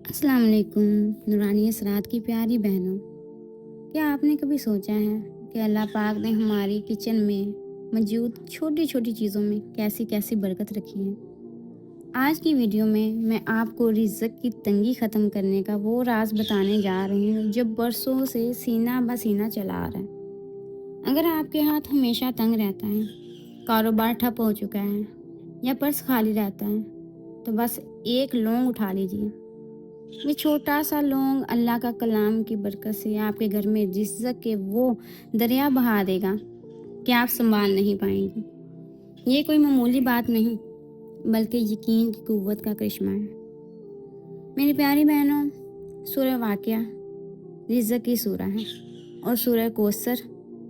अस्सलाम वालेकुम नूरानी असरात की प्यारी बहनों। क्या आपने कभी सोचा है कि अल्लाह पाक ने हमारी किचन में मौजूद छोटी छोटी चीज़ों में कैसी कैसी बरकत रखी है। आज की वीडियो में मैं आपको रिज़्क की तंगी ख़त्म करने का वो राज बताने जा रही हूँ जो बरसों से सीना ब सीना चला आ रहा है। अगर आपके हाथ हमेशा तंग रहता है, कारोबार ठप हो चुका है या पर्स खाली रहता है, तो बस एक लौंग उठा लीजिए। ये छोटा सा लौंग अल्लाह का कलाम की बरकत से आपके घर में रिज़्क़ के वो दरिया बहा देगा कि आप संभाल नहीं पाएंगी। ये कोई मामूली बात नहीं, बल्कि यकीन की कुव्वत का करिश्मा है। मेरी प्यारी बहनों, सूरह वाक़िया रिज़्क़ की सूरह है और सूरह कौसर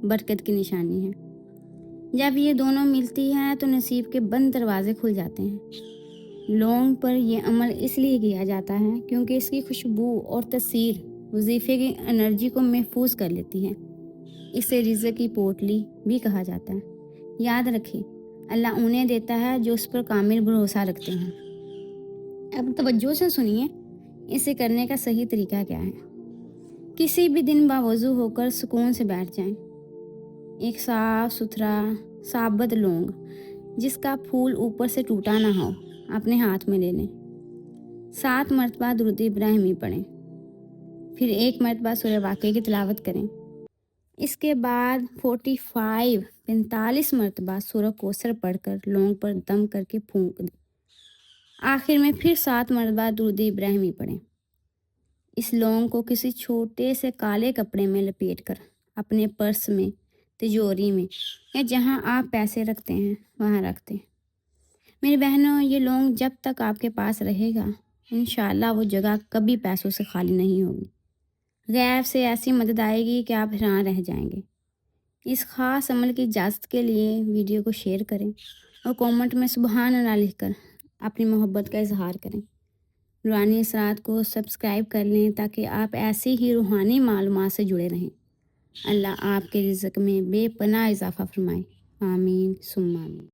बरकत की निशानी है। जब ये दोनों मिलती हैं तो नसीब के बंद दरवाजे खुल जाते हैं। लौंग पर यह अमल इसलिए किया जाता है क्योंकि इसकी खुशबू और तसीर वजीफ़े की एनर्जी को महफूज कर लेती है। इसे रिज़्क़ की पोटली भी कहा जाता है। याद रखें, अल्लाह उन्हें देता है जो उस पर कामिल भरोसा रखते हैं। अब तवज्जो से सुनिए, इसे करने का सही तरीका क्या है। किसी भी दिन बावजू होकर सुकून से बैठ जाएं। एक साफ सुथरा साबुत लौंग जिसका फूल ऊपर से टूटा ना हो अपने हाथ में ले लें। 7 मरतबा दुरूद इब्राहिमी पढ़ें। फिर 1 मरतबा सूरह वाक़िया की तिलावत करें। इसके बाद 45 मरतबा सूरह कौसर पढ़कर लौंग पर दम करके फूंक दें। आखिर में फिर 7 मरतबा दुरूद इब्राहिमी पढ़ें। इस लौंग को किसी छोटे से काले कपड़े में लपेट कर अपने पर्स में, तिजोरी में या जहां आप पैसे रखते हैं वहां रख दें। मेरी बहनों, ये लौंग जब तक आपके पास रहेगा, इंशाअल्लाह वो जगह कभी पैसों से खाली नहीं होगी। गैब से ऐसी मदद आएगी कि आप हैरान रह जाएंगे। इस ख़ास अमल की इजाज़त के लिए वीडियो को शेयर करें और कमेंट में सुबहान अल्लाह लिखकर अपनी मोहब्बत का इजहार करें। रूहानी असरात को सब्सक्राइब कर लें ताकि आप ऐसी ही रूहानी मालूमात से जुड़े रहें। अल्लाह आपके रिज़्क़ में बेपनाह इजाफ़ा फरमाए। आमीन सुम्मा आमीन।